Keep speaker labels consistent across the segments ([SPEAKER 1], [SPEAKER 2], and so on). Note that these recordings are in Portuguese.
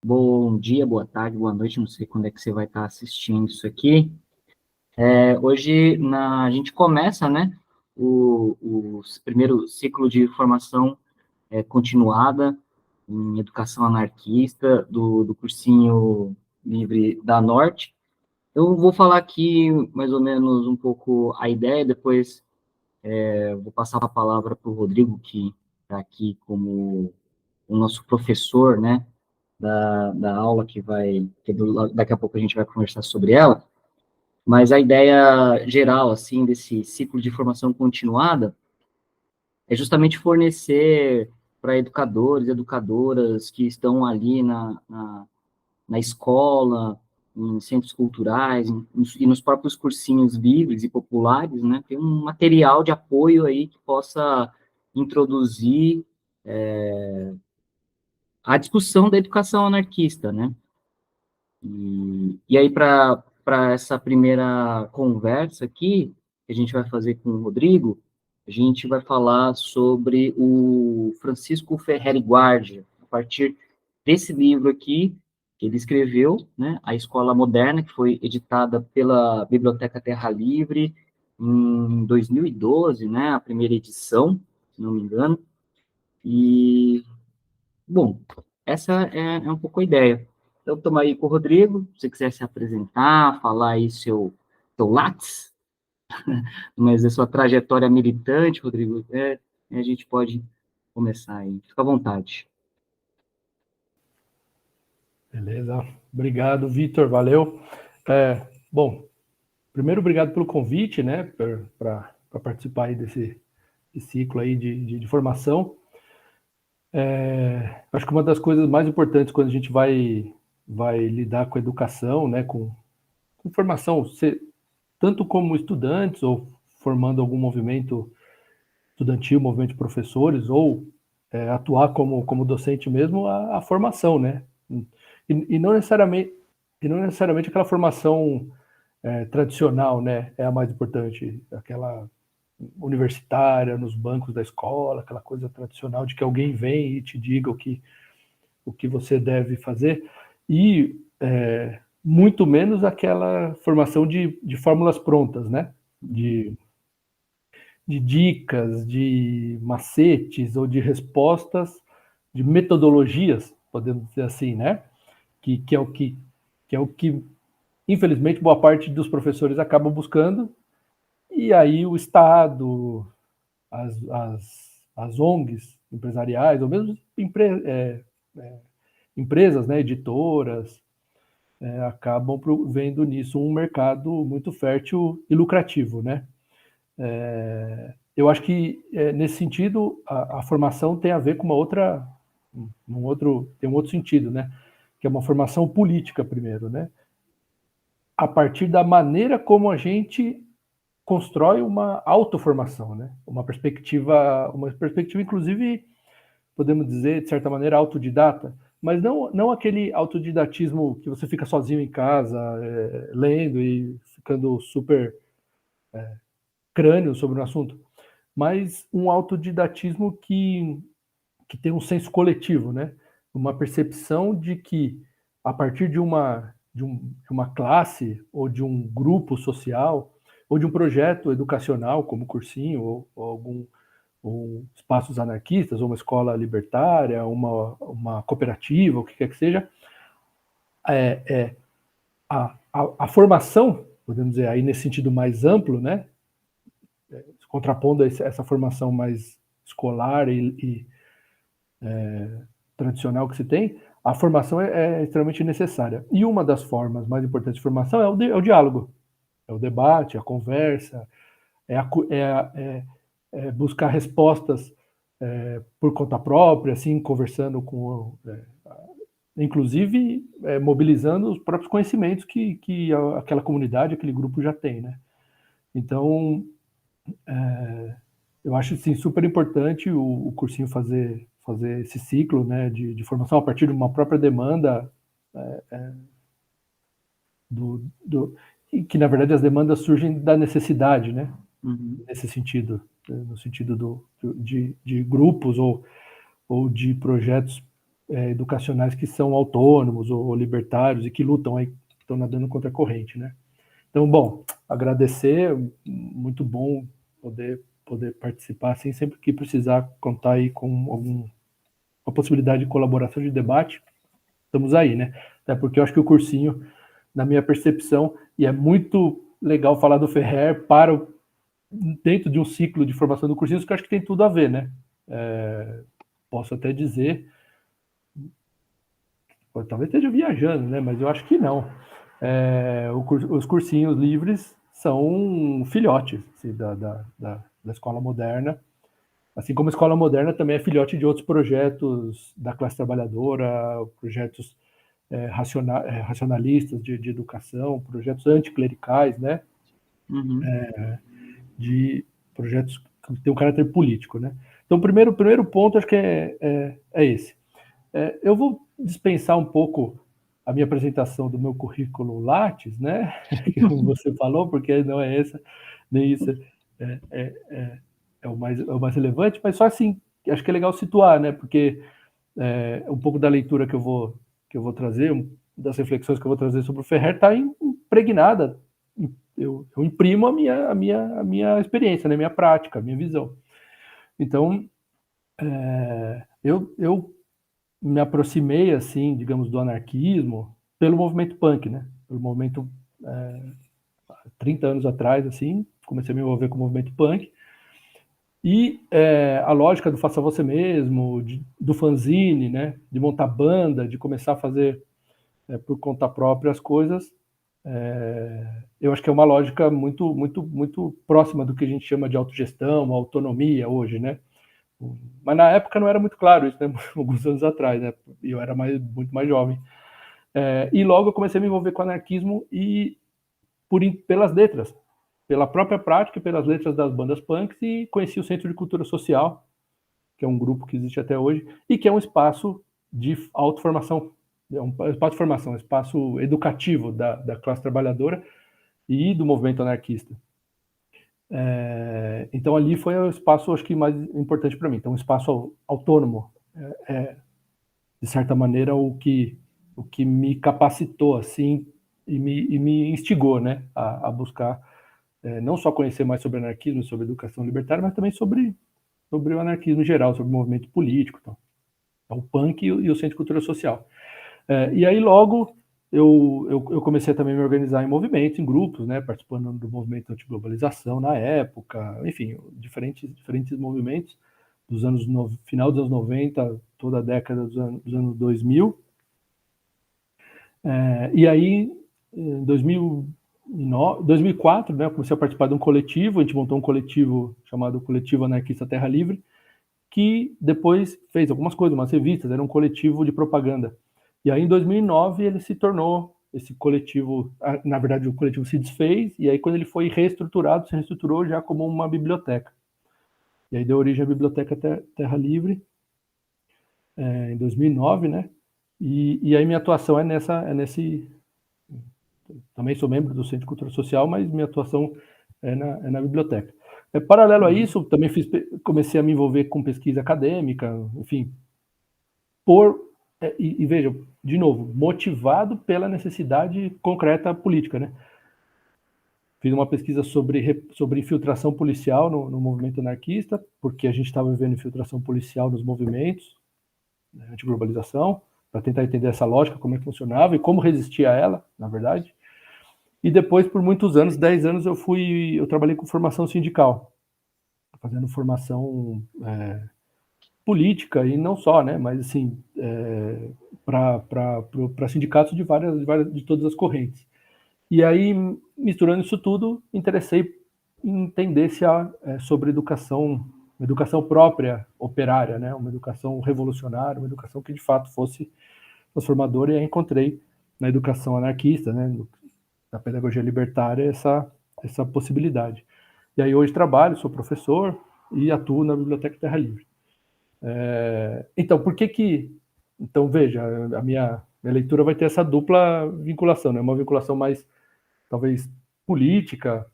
[SPEAKER 1] Bom dia, boa tarde, boa noite, não sei quando é que você vai estar assistindo isso aqui. Hoje a gente começa, né, o primeiro ciclo de formação continuada em educação anarquista do cursinho livre da Norte. Eu vou falar aqui mais ou menos um pouco a ideia, depois vou passar a palavra para o Rodrigo, que está aqui como o nosso professor, né, da aula daqui a pouco a gente vai conversar sobre ela, mas a ideia geral, assim, desse ciclo de formação continuada é justamente fornecer para educadores, educadoras que estão ali na escola, em centros culturais, e nos próprios cursinhos livres e populares, né, ter um material de apoio aí que possa introduzir a discussão da educação anarquista, né? E aí, para essa primeira conversa aqui, que a gente vai fazer com o Rodrigo, a gente vai falar sobre o Francisco Ferreri Guardia, a partir desse livro aqui, que ele escreveu, né, A Escola Moderna, que foi editada pela Biblioteca Terra Livre em 2012, né, a primeira edição, se não me engano. E bom, essa é um pouco a ideia. Então, estamos aí com o Rodrigo, se você quiser se apresentar, falar aí seu Lattes, mas a sua trajetória militante, Rodrigo, a gente pode começar aí. Fica à vontade.
[SPEAKER 2] Beleza. Obrigado, Vitor. Valeu. Bom, primeiro, obrigado pelo convite, né, para participar aí desse ciclo aí de formação. Acho que uma das coisas mais importantes quando a gente vai lidar com a educação, né, com formação, tanto como estudantes ou formando algum movimento estudantil, movimento de professores, ou atuar como docente mesmo, a formação, né? E não necessariamente aquela formação tradicional, né? É a mais importante, aquela universitária, nos bancos da escola, aquela coisa tradicional de que alguém vem e te diga o que você deve fazer, e muito menos aquela formação de fórmulas prontas, né? De dicas, de macetes ou de respostas, de metodologias, podemos dizer assim, né? Que é o que, infelizmente, boa parte dos professores acabam buscando, e aí o Estado, as ONGs empresariais, ou mesmo empresas, né, editoras, acabam vendo nisso um mercado muito fértil e lucrativo, né? Eu acho que, nesse sentido, a formação tem a ver com tem um outro sentido, né? Que é uma formação política, primeiro, né? A partir da maneira como a gente constrói uma autoformação, né? Uma perspectiva, inclusive, podemos dizer, de certa maneira, autodidata, mas não aquele autodidatismo que você fica sozinho em casa, lendo e ficando super crânio sobre o assunto, mas um autodidatismo que tem um senso coletivo, né? Uma percepção de que, a partir de uma classe, ou de um grupo social, ou de um projeto educacional, como cursinho, ou espaços anarquistas, ou uma escola libertária, uma cooperativa, o que quer que seja, a formação, podemos dizer, aí nesse sentido mais amplo, né? Contrapondo essa formação mais escolar e tradicional que se tem, a formação é extremamente necessária. E uma das formas mais importantes de formação é o diálogo, é o debate, a conversa, é buscar respostas por conta própria, assim, conversando inclusive mobilizando os próprios conhecimentos que aquela comunidade, aquele grupo já tem, né? Então, eu acho, sim, super importante o cursinho fazer esse ciclo, né, de formação a partir de uma própria demanda, e que, na verdade, as demandas surgem da necessidade, né, nesse sentido, no sentido de grupos ou de projetos educacionais que são autônomos ou libertários e que lutam aí, estão nadando contra a corrente, né? Então, bom, agradecer, muito bom poder participar, assim, sempre que precisar contar aí com uma possibilidade de colaboração, de debate, estamos aí, né? Até porque eu acho que o cursinho, na minha percepção, e é muito legal falar do Ferrer dentro de um ciclo de formação do cursinho, que eu acho que tem tudo a ver, né? Posso até dizer, talvez esteja viajando, né? Mas eu acho que não. Os cursinhos livres são filhotes assim, da escola moderna, assim como a escola moderna também é filhote de outros projetos da classe trabalhadora, projetos racionalistas de educação, projetos anticlericais, né?
[SPEAKER 1] Uhum.
[SPEAKER 2] De projetos que têm um caráter político, né? Então, o primeiro ponto acho que é esse. Eu vou dispensar um pouco a minha apresentação do meu currículo Lattes, né? Como você falou, porque não é essa, nem isso é o mais relevante, mas só assim, acho que é legal situar, né? Porque um pouco da leitura que eu vou trazer, das reflexões que eu vou trazer sobre o Ferrer, está impregnada. Eu imprimo a minha experiência, né? A minha prática, a minha visão. Então, eu me aproximei, assim, digamos, do anarquismo pelo movimento punk, né? Pelo movimento 30 anos atrás, assim, comecei a me envolver com o movimento punk. E a lógica do faça você mesmo, do fanzine, né? De montar banda, de começar a fazer por conta própria as coisas, eu acho que é uma lógica muito, muito, muito próxima do que a gente chama de autogestão, autonomia hoje, né? Mas na época não era muito claro isso, né? Alguns anos atrás, né? Eu era muito mais jovem. E logo eu comecei a me envolver com anarquismo e pelas letras, pela própria prática, pelas letras das bandas punks, e conheci o Centro de Cultura Social, que é um grupo que existe até hoje, e que é um espaço de autoformação, é um espaço de formação, um espaço educativo da classe trabalhadora e do movimento anarquista. Então ali foi o espaço, acho que mais importante para mim. Então um espaço autônomo, de certa maneira o que me capacitou assim e me instigou, né, a buscar não só conhecer mais sobre anarquismo, sobre educação libertária, mas também sobre o anarquismo em geral, sobre o movimento político, então, o punk e o Centro de Cultura Social. E aí logo eu comecei a também me organizar em movimentos, em grupos, né, participando do movimento antiglobalização na época, enfim, diferentes movimentos final dos anos 90, toda a década dos anos 2000. E aí, em 2004, né, eu comecei a participar de um coletivo, a gente montou um coletivo chamado Coletivo Anarquista Terra Livre, que depois fez algumas coisas, umas revistas, era um coletivo de propaganda. E aí, em 2009, ele se tornou esse coletivo, na verdade, o coletivo se desfez, e aí, quando ele foi reestruturado, se reestruturou já como uma biblioteca. E aí deu origem à Biblioteca Terra Livre, em 2009, né? E aí minha atuação é nesse... Também sou membro do Centro de Cultura Social, mas minha atuação é na biblioteca. Paralelo a isso, também comecei a me envolver com pesquisa acadêmica, enfim, e veja, de novo, motivado pela necessidade concreta política, né? Fiz uma pesquisa sobre infiltração policial no movimento anarquista, porque a gente estava vivendo infiltração policial nos movimentos, né, antiglobalização, para tentar entender essa lógica, como é que funcionava e como resistir a ela, na verdade. E depois, por muitos anos, 10 anos, eu trabalhei com formação sindical, fazendo formação política, e não só, né, mas assim, para sindicatos de todas as correntes. E aí, misturando isso tudo, interessei em entender sobre educação própria operária, né, uma educação revolucionária, uma educação que de fato fosse transformadora, e aí encontrei na educação anarquista, né, na pedagogia libertária, essa possibilidade. E aí hoje trabalho, sou professor e atuo na Biblioteca Terra Livre. Então, por que... Então, veja, a minha leitura vai ter essa dupla vinculação, né? Uma vinculação mais, talvez, política,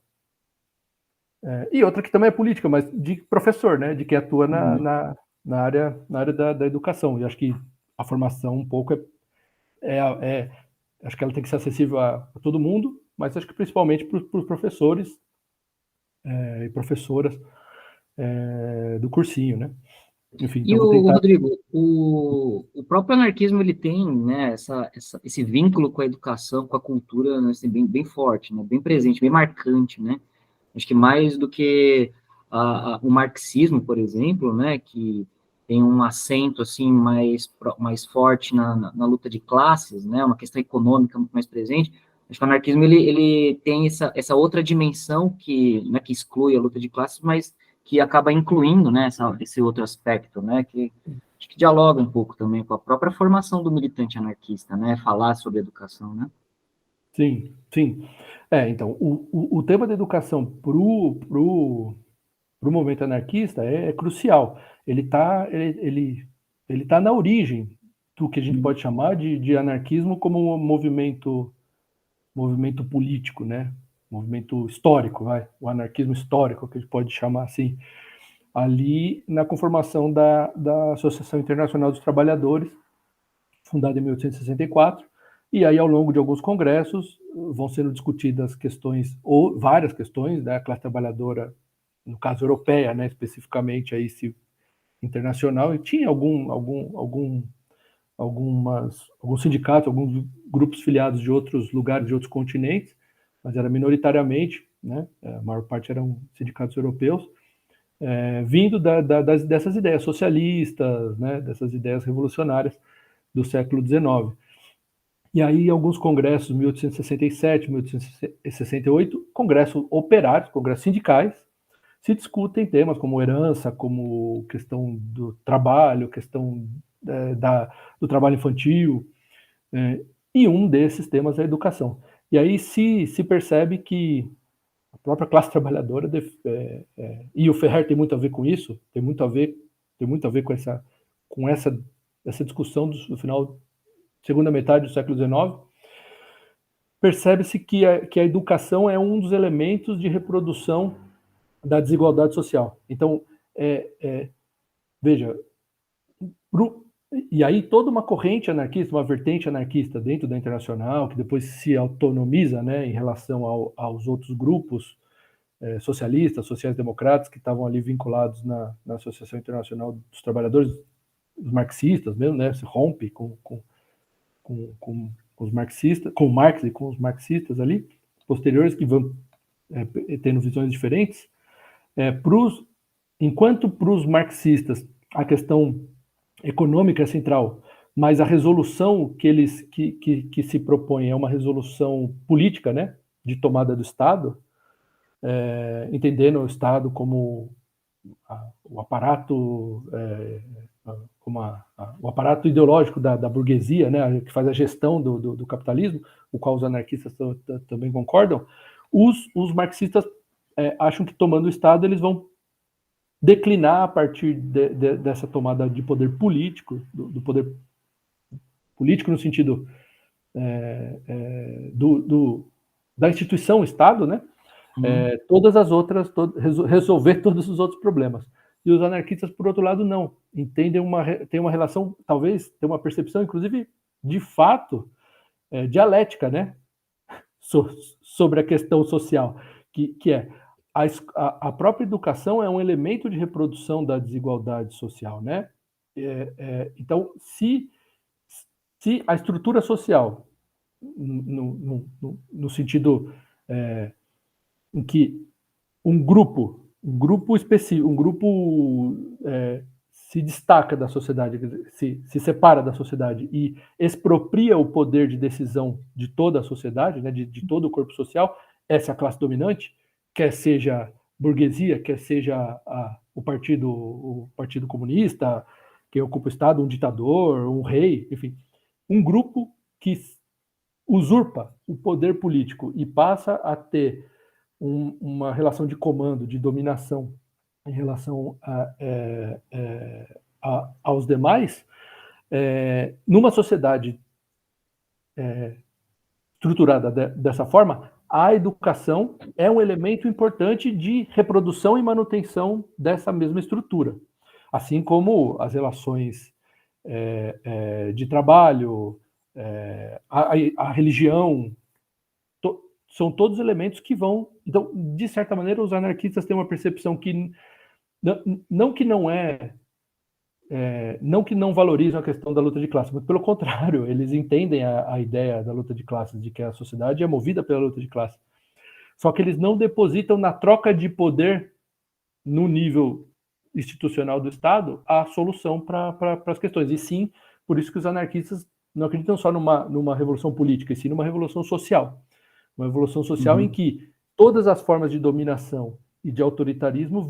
[SPEAKER 2] e outra que também é política, mas de professor, né? De quem atua na área da educação. E acho que a formação um pouco acho que ela tem que ser acessível a todo mundo, mas acho que principalmente para os professores e professoras do cursinho, né? Enfim,
[SPEAKER 1] E
[SPEAKER 2] então vou tentar.
[SPEAKER 1] Rodrigo, o próprio anarquismo ele tem, né, esse vínculo com a educação, com a cultura, né, assim, bem forte, né, bem presente, bem marcante, né? Acho que mais do que o marxismo, por exemplo, né, que tem um acento assim mais forte na luta de classes, né, uma questão econômica muito mais presente. Acho que o anarquismo ele tem essa outra dimensão que, né, que exclui a luta de classes, mas que acaba incluindo, né, esse outro aspecto, né, que acho que dialoga um pouco também com a própria formação do militante anarquista, né, falar sobre educação, né?
[SPEAKER 2] Sim, sim. Então, o tema da educação pro movimento anarquista é crucial. Ele tá na origem do que a gente pode chamar de anarquismo como um movimento político, né? Movimento histórico, vai. O anarquismo histórico, que a gente pode chamar assim. Ali na conformação da Associação Internacional dos Trabalhadores, fundada em 1864, e aí ao longo de alguns congressos vão sendo discutidas questões, ou várias questões da classe trabalhadora, no caso europeia, né, especificamente aí se internacional, e tinha alguns sindicatos, alguns grupos filiados de outros lugares, de outros continentes, mas era minoritariamente, né, a maior parte eram sindicatos europeus, vindo dessas ideias socialistas, né, dessas ideias revolucionárias do século XIX. E aí, alguns congressos, 1867, 1868, congressos operários, congressos sindicais, se discutem temas como herança, como questão do trabalho, questão do trabalho infantil, e um desses temas é a educação. E aí se percebe que a própria classe trabalhadora, e o Ferrer tem muito a ver com isso, tem muito a ver com essa discussão do final, segunda metade do século XIX, percebe-se que a educação é um dos elementos de reprodução da desigualdade social. Então, veja, e aí toda uma corrente anarquista, uma vertente anarquista dentro da Internacional, que depois se autonomiza, né, em relação aos outros grupos socialistas, sociais-democratas, que estavam ali vinculados na Associação Internacional dos Trabalhadores, os marxistas mesmo, né, se rompe com os marxistas, com Marx e com os marxistas ali, posteriores, que vão tendo visões diferentes. Enquanto para os marxistas a questão econômica é central, mas a resolução que se propõe é uma resolução política, né, de tomada do Estado, entendendo o Estado como o aparato o aparato ideológico da burguesia, né, que faz a gestão do capitalismo, o qual os anarquistas também concordam, os marxistas acham que tomando o Estado eles vão declinar a partir dessa tomada de poder político, do poder político no sentido da instituição Estado, né? Todas as outras, resolver todos os outros problemas. E os anarquistas, por outro lado, não. Tem uma relação, talvez, tem uma percepção, inclusive, de fato, dialética, né? Sobre a questão social, que é a própria educação é um elemento de reprodução da desigualdade social, né? Então, se a estrutura social, no sentido em que um grupo específico, se destaca da sociedade, se separa da sociedade e expropria o poder de decisão de toda a sociedade, né, de todo o corpo social, essa é a classe dominante, quer seja burguesia, quer seja o partido comunista, que ocupa o Estado, um ditador, um rei, enfim, um grupo que usurpa o poder político e passa a ter uma relação de comando, de dominação em relação aos demais, numa sociedade estruturada dessa forma, a educação é um elemento importante de reprodução e manutenção dessa mesma estrutura. Assim como as relações de trabalho, a religião, são todos elementos que vão... Então, de certa maneira, os anarquistas têm uma percepção que não que não valorizam a questão da luta de classes, mas pelo contrário, eles entendem a ideia da luta de classes, de que a sociedade é movida pela luta de classes. Só que eles não depositam na troca de poder no nível institucional do Estado a solução para as questões. E sim, por isso que os anarquistas não acreditam só numa revolução política, e sim numa revolução social. Uma revolução social em que todas as formas de dominação e de autoritarismo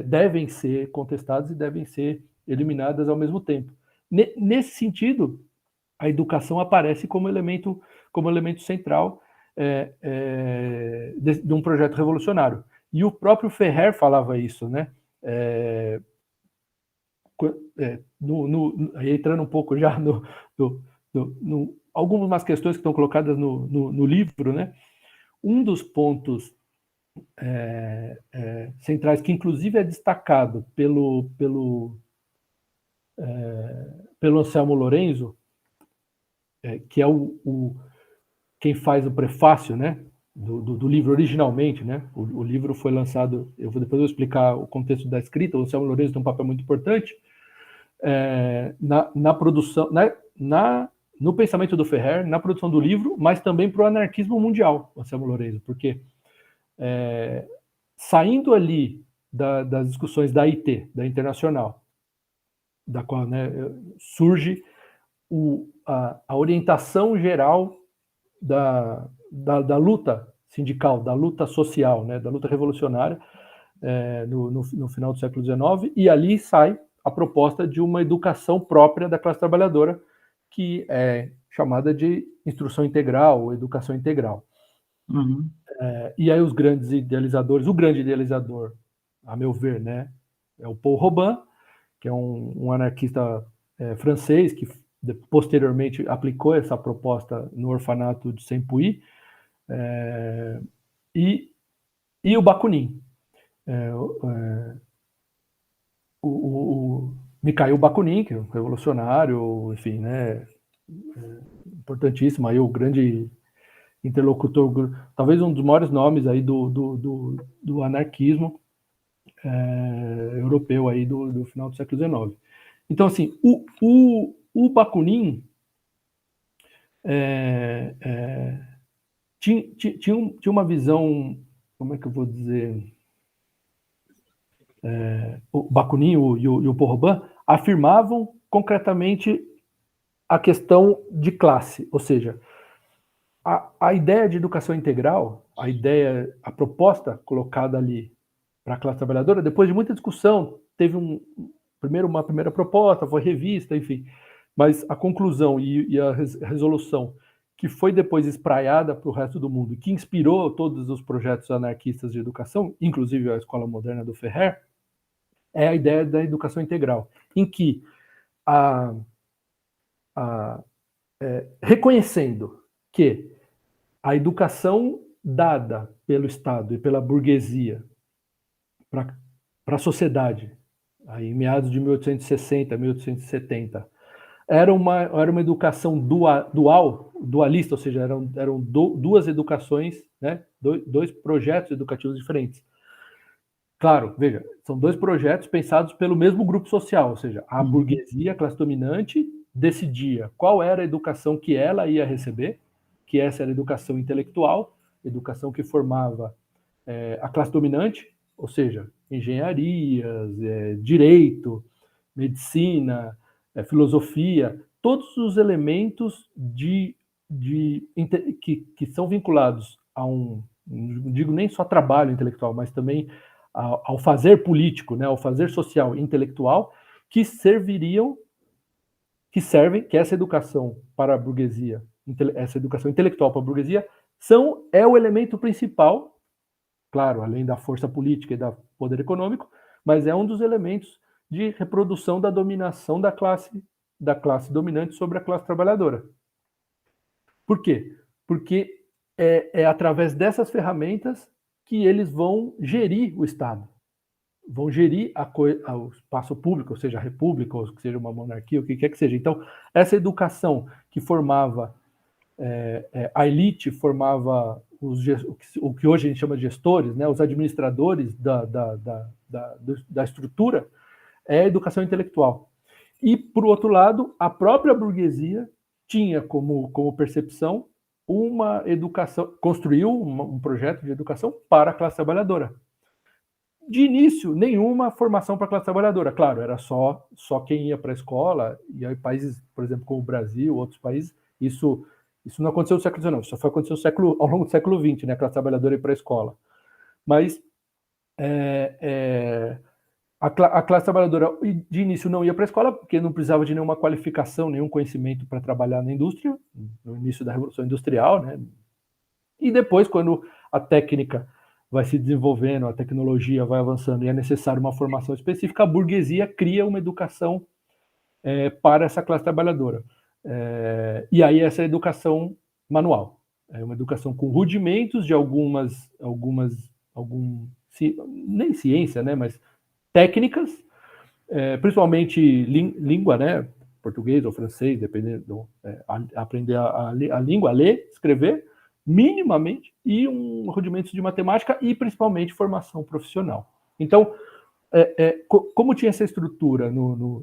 [SPEAKER 2] devem ser contestadas e devem ser eliminadas ao mesmo tempo. Nesse sentido, a educação aparece como elemento central de um projeto revolucionário. E o próprio Ferrer falava isso, né? Entrando um pouco já algumas questões que estão colocadas no livro, né? Um dos pontos centrais, que inclusive é destacado pelo Anselmo Lorenzo, que é quem faz o prefácio, né, do livro originalmente, né? O livro foi lançado, depois eu vou explicar o contexto da escrita. O Anselmo Lorenzo tem um papel muito importante na produção, no pensamento do Ferrer, na produção do livro, mas também para o anarquismo mundial, o Anselmo Lorenzo, porque saindo ali das discussões da IT, da Internacional, da qual, né, surge a orientação geral da luta sindical, da luta social, né, da luta revolucionária no final do século XIX, e ali sai a proposta de uma educação própria da classe trabalhadora, que é chamada de instrução integral ou educação integral. E aí os grandes idealizadores, o grande idealizador, a meu ver, né, é o Paul Robin, que é um anarquista francês, que posteriormente aplicou essa proposta no orfanato de Saint-Puy, e o Bakunin. O Mikhail Bakunin, que é um revolucionário, enfim, né, importantíssimo, aí o grande interlocutor, talvez um dos maiores nomes aí do anarquismo europeu aí do final do século XIX. Então, assim, o Bakunin tinha uma visão, como é que eu vou dizer? O Bakunin e o Paul Robin afirmavam concretamente a questão de classe, ou seja, a ideia de educação integral, a proposta colocada ali para a classe trabalhadora, depois de muita discussão, teve uma primeira proposta, foi revista, enfim, mas a conclusão e a resolução que foi depois espraiada para o resto do mundo, que inspirou todos os projetos anarquistas de educação, inclusive a Escola Moderna do Ferrer, é a ideia da educação integral, em que reconhecendo que a educação dada pelo Estado e pela burguesia para a sociedade, aí, em meados de 1860, 1870, era uma educação dualista, ou seja, eram duas educações, né, dois projetos educativos diferentes. Claro, veja, são dois projetos pensados pelo mesmo grupo social, ou seja, a burguesia, a classe dominante, decidia qual era a educação que ela ia receber, que essa era a educação intelectual, educação que formava a classe dominante, ou seja, engenharias, direito, medicina, filosofia, todos os elementos que são vinculados a não digo nem só trabalho intelectual, mas também ao fazer político, né, ao fazer social e intelectual, que servem, que essa educação para a burguesia, essa educação intelectual para a burguesia, é o elemento principal, claro, além da força política e do poder econômico, mas é um dos elementos de reprodução da dominação da classe dominante sobre a classe trabalhadora. Por quê? Porque é através dessas ferramentas que eles vão gerir o Estado. vão gerir o espaço público, ou seja, a república, ou que seja uma monarquia, o que quer que seja. Então, essa educação que formava a elite, formava o que hoje a gente chama de gestores, né, os administradores da estrutura, é a educação intelectual. E, por outro lado, a própria burguesia tinha como percepção uma educação, construiu um projeto de educação para a classe trabalhadora. De início, nenhuma formação para a classe trabalhadora. Claro, era só quem ia para a escola, e aí países, por exemplo, como o Brasil, outros países, isso não aconteceu no século XIX, isso só foi acontecer ao longo do século XX, né, a classe trabalhadora ir para a escola. Mas a classe trabalhadora, de início, não ia para a escola, porque não precisava de nenhuma qualificação, nenhum conhecimento para trabalhar na indústria, no início da Revolução Industrial, né? E depois, quando a técnica vai se desenvolvendo, a tecnologia vai avançando e é necessária uma formação específica, a burguesia cria uma educação para essa classe trabalhadora. E aí essa educação manual, é uma educação com rudimentos de nem ciência, né, mas técnicas, principalmente língua, né, português ou francês, dependendo, aprender a língua, a ler, escrever, minimamente, e rudimentos de matemática e principalmente formação profissional. Então, como tinha essa estrutura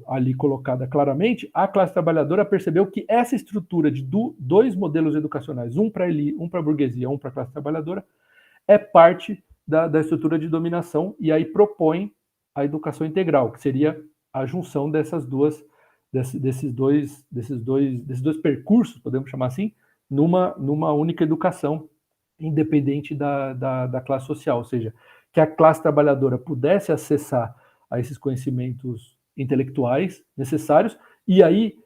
[SPEAKER 2] ali colocada claramente, a classe trabalhadora percebeu que essa estrutura de dois modelos educacionais, um para a burguesia, um para a classe trabalhadora, é parte da estrutura de dominação, e aí propõe a educação integral, que seria a junção desses dois percursos, podemos chamar assim, numa única educação, independente da classe social, ou seja, que a classe trabalhadora pudesse acessar a esses conhecimentos intelectuais necessários, e aí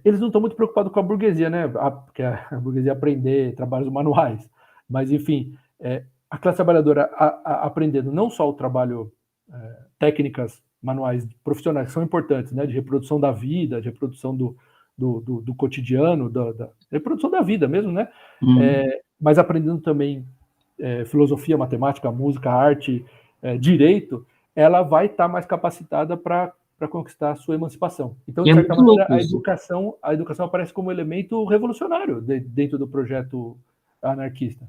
[SPEAKER 2] eles não estão muito preocupados com a burguesia, né? Porque a burguesia aprender trabalhos manuais, mas enfim, a classe trabalhadora aprendendo não só o trabalho, técnicas manuais profissionais que são importantes, né? De reprodução da vida, de reprodução do cotidiano, da reprodução da vida mesmo, né? Mas aprendendo também filosofia, matemática, música, arte, direito, ela vai estar mais capacitada para conquistar a sua emancipação. Então, de certa maneira, a educação aparece como elemento revolucionário dentro do projeto anarquista.